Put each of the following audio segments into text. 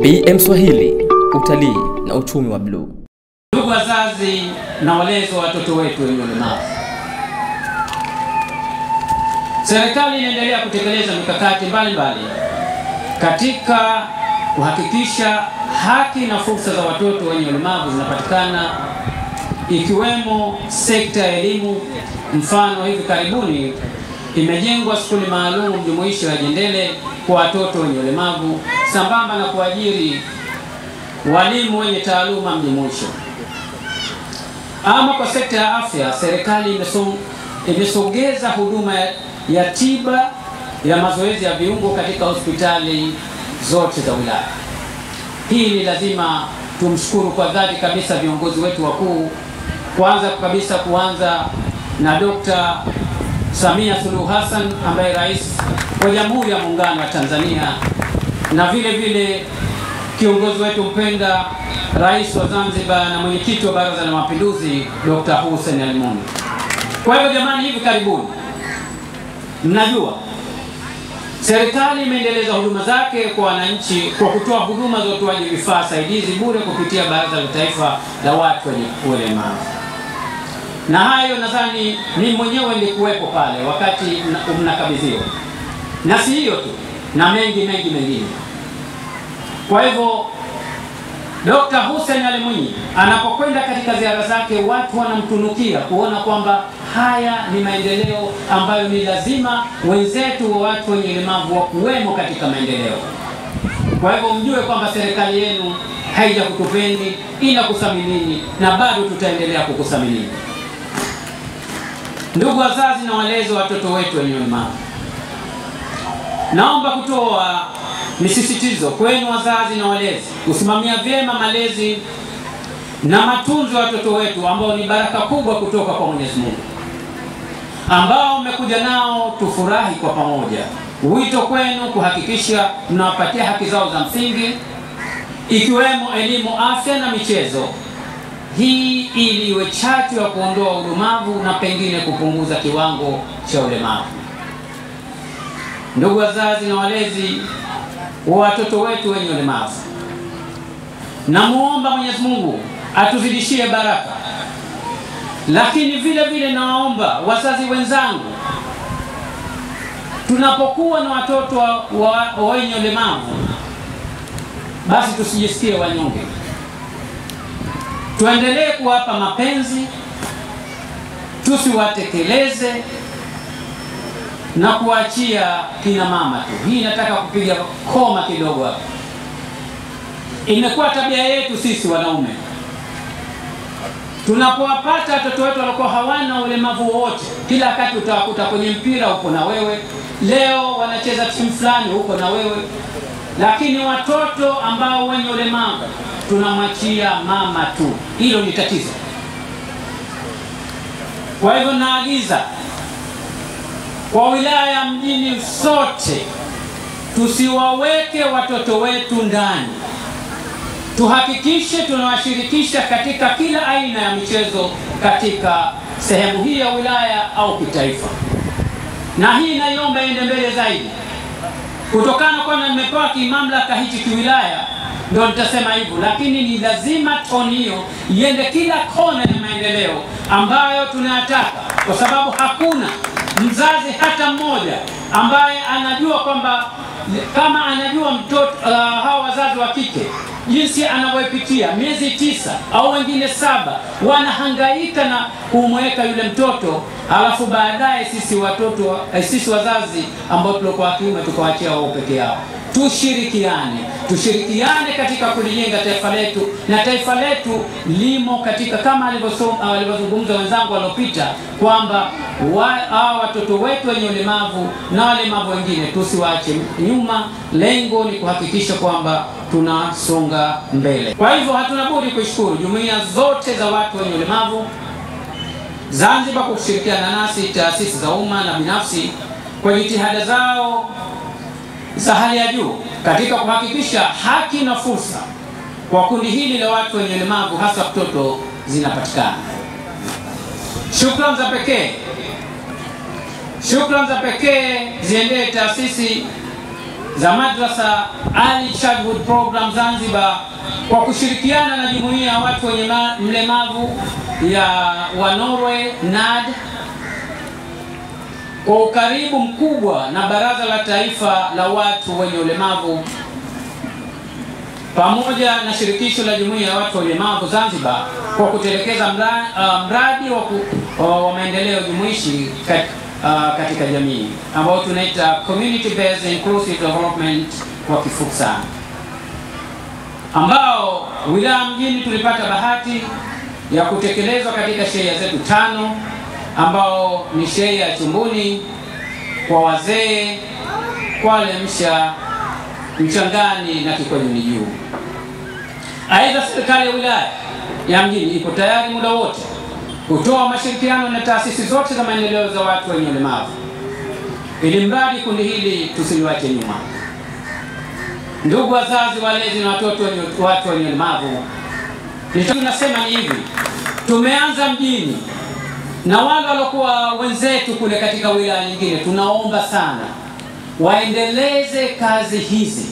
BM Swahili, utalii na uchumi wa bluu. Ndugu wazazi na walezi wa watoto wetu wenye ulemavu, serikali inaendelea kutekeleza mikakati mbalimbali katika kuhakikisha haki na fursa za watoto wenye ulemavu zinapatikana, ikiwemo sekta ya elimu. Mfano, hivi karibuni imejengwa skuli maalum jumuishi ya Jendele kwa watoto wenye ulemavu, sambamba na kuajiri walimu wenye taaluma mjumuisho. Ama kwa sekta ya afya, serikali imesogeza huduma ya tiba ya mazoezi ya viungo katika hospitali zote za wilaya. Hii ni lazima tumshukuru kwa dhati kabisa viongozi wetu wakuu, kuanza na Dr. Samia Suluhu Hassan ambaye rais wa Jamhuri ya Muungano wa Tanzania, na vile vile kiongozi wetu mpenda rais wa Zanzibar na mwenyekiti wa Baraza la Mapinduzi Dr. Hussein Ali Mwinyi. Kwa hivyo jamani, hivi karibuni mnajua serikali imeendeleza huduma zake kwa wananchi kwa kutoa huduma za utoaji vifaa saidizi bure kupitia Baraza la Taifa la Watu wenye Ulemavu. Na hayo nadhani mimi mwenyewe nilikuwepo pale wakati mnakabidhiwa. Na si hiyo tu, na mengi mengine. Kwa hivyo Dr. Hussein Ali Mwinyi anapokwenda katika ziara zake, watu wanamtunukia kuona kwamba haya ni maendeleo ambayo ni lazima wenzetu wa watu wenye ulemavu wakuwemo katika maendeleo. Kwa hivyo mjue kwamba serikali yenu haijakutupeni, inakuthaminini na bado tutaendelea kukuthaminini. Ndugu wazazi na walezi wa watoto wetu wenye ulemavu, naomba kutoa misisitizo kwenu wazazi na walezi kusimamia vyema malezi na matunzo ya watoto wetu ambao ni baraka kubwa kutoka kwa Mwenyezi Mungu, ambao mmekuja nao tufurahi kwa pamoja. Wito kwenu kuhakikisha mnawapatia haki zao za msingi, ikiwemo elimu, afya na michezo. Hii ili iwe chachu ya kuondoa ulemavu na pengine kupunguza kiwango cha ulemavu. Ndugu wazazi na walezi wa watoto wetu wenye ulemavu, namuomba Mwenyezi Mungu atuzidishie baraka, lakini vile vile naomba wazazi wenzangu, tunapokuwa na watoto wenye ulemavu, basi tusijisikie wanyonge. Tuendelee kuwapa mapenzi, tusiwatekeleze na kuachia kina mama tu. Hii nataka kupiga koma kidogo hapa. Imekuwa tabia yetu sisi wanaume, tunapowapata watoto wetu walikuwa hawana ulemavu wote, kila wakati utawakuta kwenye mpira uko na wewe, leo wanacheza timu fulani uko na wewe, lakini watoto ambao wenye ulemavu tunamwachia mama tu. Hilo ni tatizo. Kwa hivyo naagiza kwa wilaya mjini sote, tusiwaweke watoto wetu ndani. Tuhakikishe tunawashirikisha katika kila aina ya michezo katika sehemu hii ya wilaya au kitaifa. Na hii naiomba iende mbele zaidi. Kutokana kwa nimepewa kimamlaka hichi kiwilaya, ndio nitasema hivyo, lakini ni lazima toni hiyo iende kila kona ya maendeleo ambayo tunayataka, kwa sababu hakuna mzazi hata mmoja ambaye anajua kwamba kama anajua mtoto hawa wazazi wa kike jinsi anavyopitia miezi 9 au wengine 7 wanahangaika na kumweka yule mtoto, alafu baadaye sisi wazazi ambao tulikuwa kiume tukawaachia wao peke yao. Tushirikiane katika kulijenga taifa letu, na taifa letu limo katika, kama alivyozungumza wenzangu waliopita, kwamba hao watoto wetu wenye ulemavu na walemavu wengine tusiwaache nyuma. Lengo ni kuhakikisha kwamba tunasonga mbele. Kwa hivyo hatuna budi kushukuru jumuiya zote za watu wenye ulemavu Zanzibar kwa kushirikiana nasi, taasisi za umma na binafsi, kwa jitihada zao za hali ya juu katika kuhakikisha haki na fursa kwa kundi hili la watu wenye ulemavu, hasa watoto, zinapatikana. Shukrani za pekee ziendee taasisi za Madrasa Early Childhood Program Zanzibar kwa kushirikiana na jumuiya ya watu wenye mlemavu wa Norway NAD, kwa ukaribu mkubwa na Baraza la Taifa la Watu wenye Ulemavu pamoja na Shirikisho la Jumuiya ya Watu wenye Ulemavu Zanzibar kwa kutelekeza mradi wa maendeleo jumuishi katika jamii ambao tunaita Community Based Inclusive Development kwa kifupi sana, ambao wilaya mjini tulipata bahati ya kutekelezwa katika shehia zetu 5 ambao ni shehia ya Chumbuni, kwa wazee, Kwale Msha, Mchangani na Kikwajuni Juu. Aidha, serikali ya wilaya ya mjini iko tayari muda wote kutoa mashirikiano na taasisi zote za maendeleo za watu wenye ulemavu ili mradi kundi hili tusiliwache nyuma. Ndugu wazazi, walezi na watu wenye ulemavu, tunasema ni hivi: tumeanza mjini, na wale waliokuwa wenzetu kule katika wilaya nyingine, tunaomba sana waendeleze kazi hizi,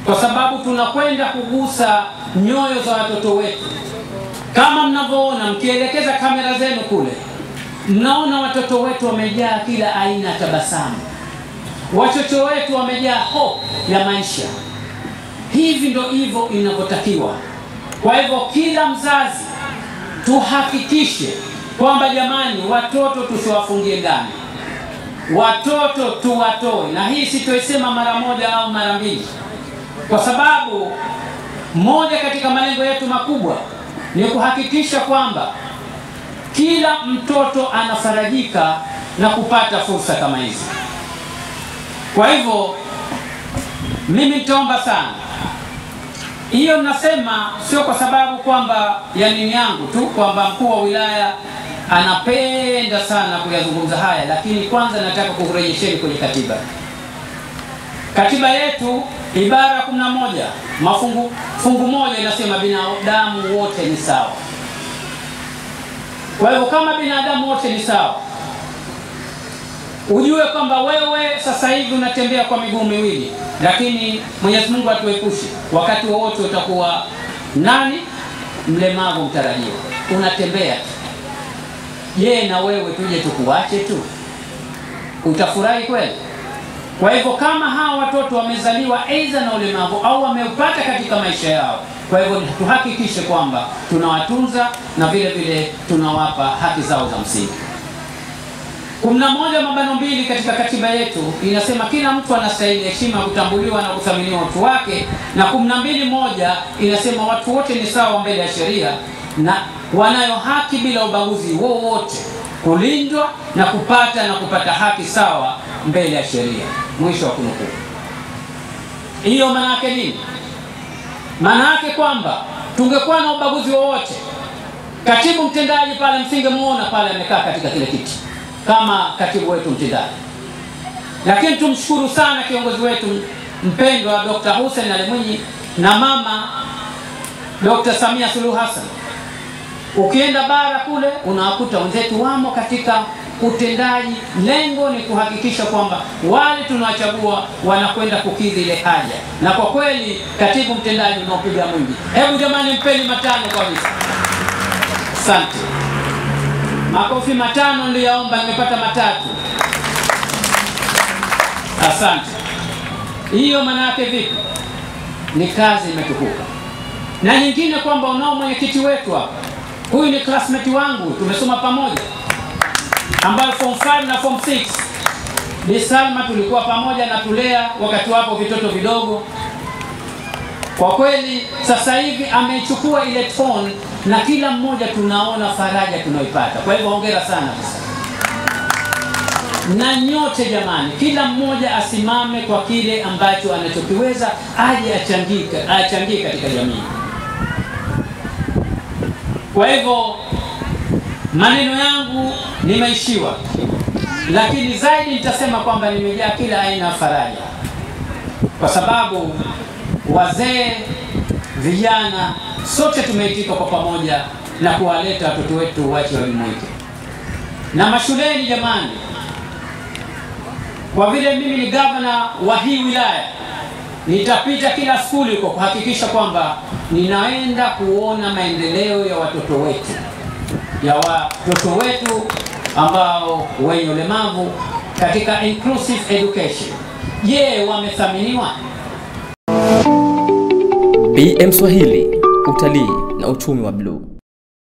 kwa sababu tunakwenda kugusa nyoyo za watoto wetu. Kama mnavyoona, mkielekeza kamera zenu kule, mnaona watoto wetu wamejaa kila aina ya tabasamu, watoto wetu wamejaa hope ya maisha. Hivi ndio hivyo inavyotakiwa. Kwa hivyo kila mzazi tuhakikishe kwamba jamani, watoto tusiwafungie ndani, watoto tuwatoe. Na hii sitoisema mara moja au mara mbili, kwa sababu moja katika malengo yetu makubwa ni kuhakikisha kwamba kila mtoto anafarajika na kupata fursa kama hizi. Kwa hivyo mimi nitaomba sana, hiyo nasema sio kwa sababu kwamba ya nini yangu tu, kwamba mkuu wa wilaya anapenda sana kuyazungumza haya, lakini kwanza nataka kurejesheni kwenye katiba. Katiba yetu ibara 11 fungu moja inasema binadamu wote ni sawa. Kwa hivyo kama binadamu wote ni sawa, ujue kwamba wewe sasa hivi unatembea kwa miguu miwili, lakini Mwenyezi Mungu atuepushe, wakati wowote utakuwa mlemavu mtarajiwa, unatembea. Je, na wewe tuje tukuache tu? Utafurahi kweli? Kwa hivyo kama hawa watoto wamezaliwa aidha na ulemavu au wameupata katika maisha yao, kwa hivyo tuhakikishe kwamba tunawatunza na vile vile tunawapa haki zao za msingi. 11(2) katika katiba yetu inasema kila mtu anastahili heshima, kutambuliwa na kuthaminiwa utu wake, na 12(1) inasema watu wote ni sawa mbele ya sheria na wanayo haki bila ubaguzi wowote kulindwa na kupata haki sawa mbele ya sheria. Mwisho wa kunukuu. Hiyo maana yake nini? Maana yake kwamba tungekuwa na ubaguzi wowote, katibu mtendaji pale msingemuona pale amekaa katika kile kiti kama katibu wetu mtendaji. Lakini tumshukuru sana kiongozi wetu mpendwa Dr. Hussein Ali Mwinyi na mama Dr. Samia Suluhu Hassan. Ukienda bara kule unawakuta wenzetu wamo katika utendaji. Lengo ni kuhakikisha kwamba wale tunawachagua wanakwenda kukidhi ile haja, na kwa kweli katibu mtendaji unaopiga mwingi. Hebu jamani, mpeni matano kabisa. Asante. Makofi 5 niliyaomba, nimepata 3. Asante. Hiyo maana yake vipi? Ni kazi imetukuka. Na nyingine kwamba unao mwenyekiti wetu hapa, huyu ni classmate wangu, tumesoma pamoja, ambayo form 5 na form 6. Bi Salma tulikuwa pamoja na tulea wakati wapo vitoto vidogo. Kwa kweli sasa hivi amechukua ile tone na kila mmoja tunaona faraja tunaoipata. Kwa hivyo hongera sana sasa. Na nyote jamani, kila mmoja asimame kwa kile ambacho anachokiweza, aje achangie katika jamii. Kwa hivyo maneno yangu nimeishiwa, lakini zaidi nitasema kwamba nimejaa kila aina ya faraja, kwa sababu wazee, vijana, sote tumeitika kwa pamoja na kuwaleta watoto wetu wache walimwike. Na mashuleni jamani, kwa vile mimi ni gavana wa hii wilaya, Nitapita kila skuli huko kuhakikisha kwamba ninaenda kuona maendeleo ya watoto wetu ambao wenye ulemavu katika inclusive education. Je, wamethaminiwa? BM Swahili, utalii na uchumi wa bluu.